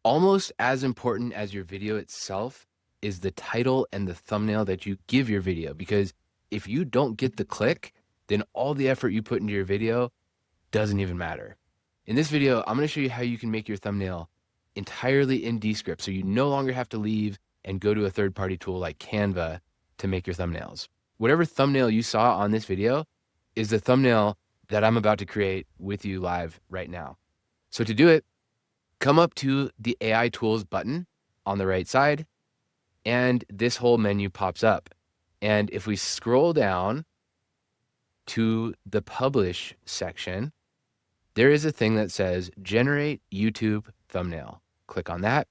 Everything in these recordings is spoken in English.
Almost as important as your video itself is the title and the thumbnail that you give your video, because if you don't get the click, then all the effort you put into your video doesn't even matter. In this video, I'm going to show you how you can make your thumbnail entirely in Descript, so you no longer have to leave and go to a third-party tool like Canva to make your thumbnails. Whatever thumbnail you saw on this video is the thumbnail that I'm about to create with you live right now. So to do it, come up to the AI Tools button on the right side, and this whole menu pops up. And if we scroll down to the Publish section, there is a thing that says Generate YouTube Thumbnail. Click on that.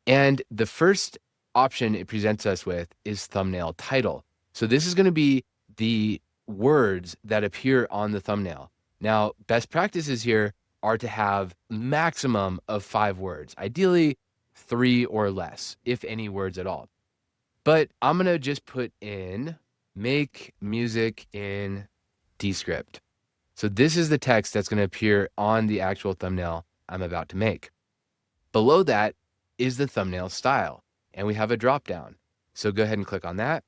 And the first option it presents us with is thumbnail title. So this is going to be the words that appear on the thumbnail. Now, best practices here are to have maximum of 5 words, ideally 3 or less, if any words at all. But I'm going to just put in make music in Descript. So this is the text that's going to appear on the actual thumbnail I'm about to make. Below that is the thumbnail style, and we have a drop down. So go ahead and click on that.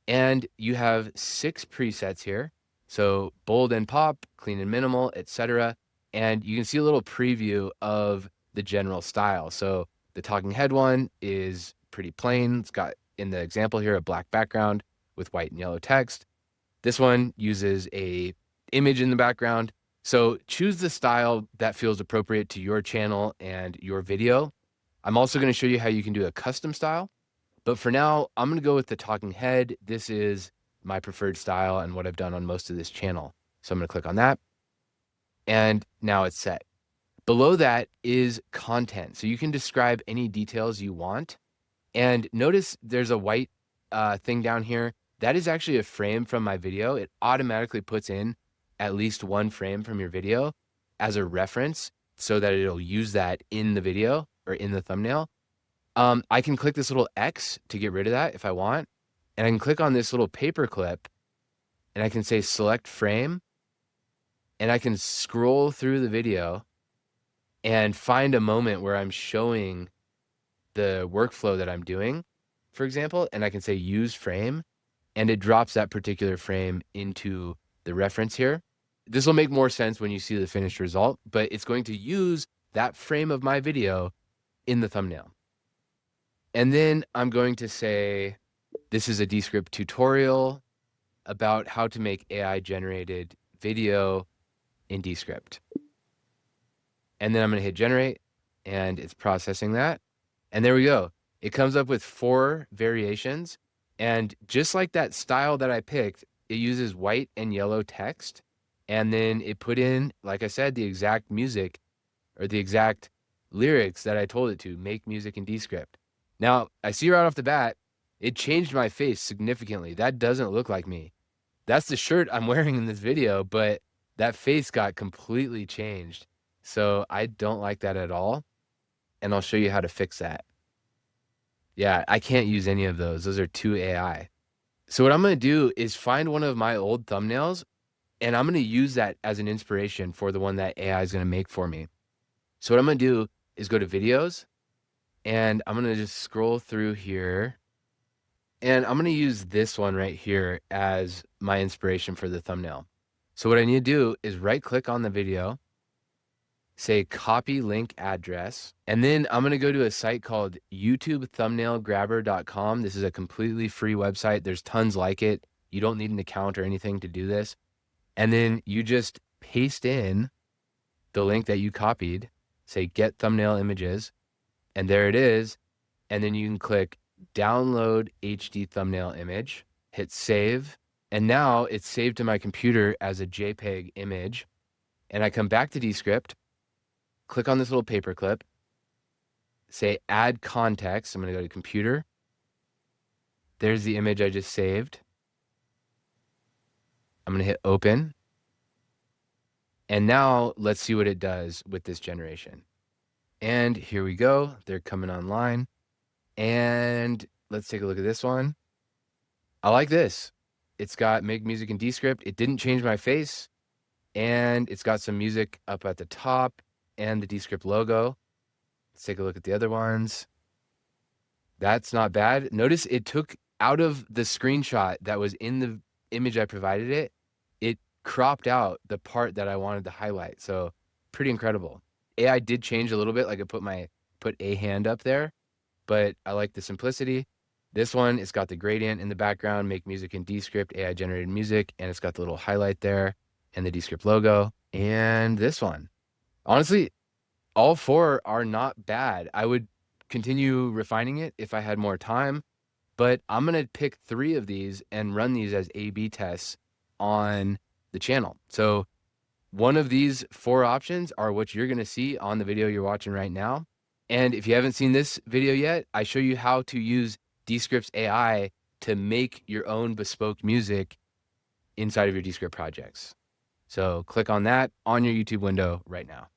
And you have 6 presets here. So bold and pop, clean and minimal, etc. And you can see a little preview of the general style. So the talking head one is pretty plain. It's got, in the example here, a black background with white and yellow text. This one uses a image in the background. So choose the style that feels appropriate to your channel and your video. I'm also going to show you how you can do a custom style. But for now, I'm going to go with the talking head. This is my preferred style and what I've done on most of this channel. So I'm going to click on that. And now it's set. Below that is content. So you can describe any details you want. And notice there's a white thing down here. That is actually a frame from my video. It automatically puts in at least one frame from your video as a reference so that it'll use that in the video or in the thumbnail. I can click this little X to get rid of that if I want. And I can click on this little paper clip and I can say select frame. And I can scroll through the video and find a moment where I'm showing the workflow that I'm doing, for example, and I can say use frame, and it drops that particular frame into the reference here. This will make more sense when you see the finished result, but it's going to use that frame of my video in the thumbnail. And then I'm going to say, this is a Descript tutorial about how to make AI generated video in Descript. And then I'm going to hit generate, and it's processing that. And there we go. It comes up with 4 variations. And just like that style that I picked, it uses white and yellow text. And then it put in, like I said, the exact music or the exact lyrics that I told it to, make music in Descript. Now, I see right off the bat, it changed my face significantly. That doesn't look like me. That's the shirt I'm wearing in this video, but that face got completely changed. So I don't like that at all. And I'll show you how to fix that. Yeah, I can't use any of those. Those are too AI. So what I'm going to do is find one of my old thumbnails, and I'm going to use that as an inspiration for the one that AI is going to make for me. So what I'm going to do is go to videos, and I'm going to just scroll through here. And I'm going to use this one right here as my inspiration for the thumbnail. So what I need to do is right click on the video, say copy link address, and then I'm going to go to a site called youtubethumbnailgrabber.com. This is a completely free website. There's tons like it. You don't need an account or anything to do this. And then you just paste in the link that you copied, say get thumbnail images, and there it is. And then you can click download HD thumbnail image, hit save, and now it's saved to my computer as a JPEG image. And I come back to Descript, click on this little paperclip, say add context. I'm going to go to computer. There's the image I just saved. I'm going to hit open. And now let's see what it does with this generation. And here we go. They're coming online. And let's take a look at this one. I like this. It's got make music in Descript. It didn't change my face. And it's got some music up at the top and the Descript logo. Let's take a look at the other ones. That's not bad. Notice it took out of the screenshot that was in the image I provided it, it cropped out the part that I wanted to highlight. So pretty incredible. AI did change a little bit. Like I put a hand up there, but I like the simplicity. This one, it's got the gradient in the background, make music in Descript, AI generated music, and it's got the little highlight there and the Descript logo. And this one, honestly, all four are not bad. I would continue refining it if I had more time, but I'm going to pick 3 of these and run these as A/B tests on the channel. So one of these 4 options are what you're going to see on the video you're watching right now. And if you haven't seen this video yet, I show you how to use Descript's AI to make your own bespoke music inside of your Descript projects. So click on that on your YouTube window right now.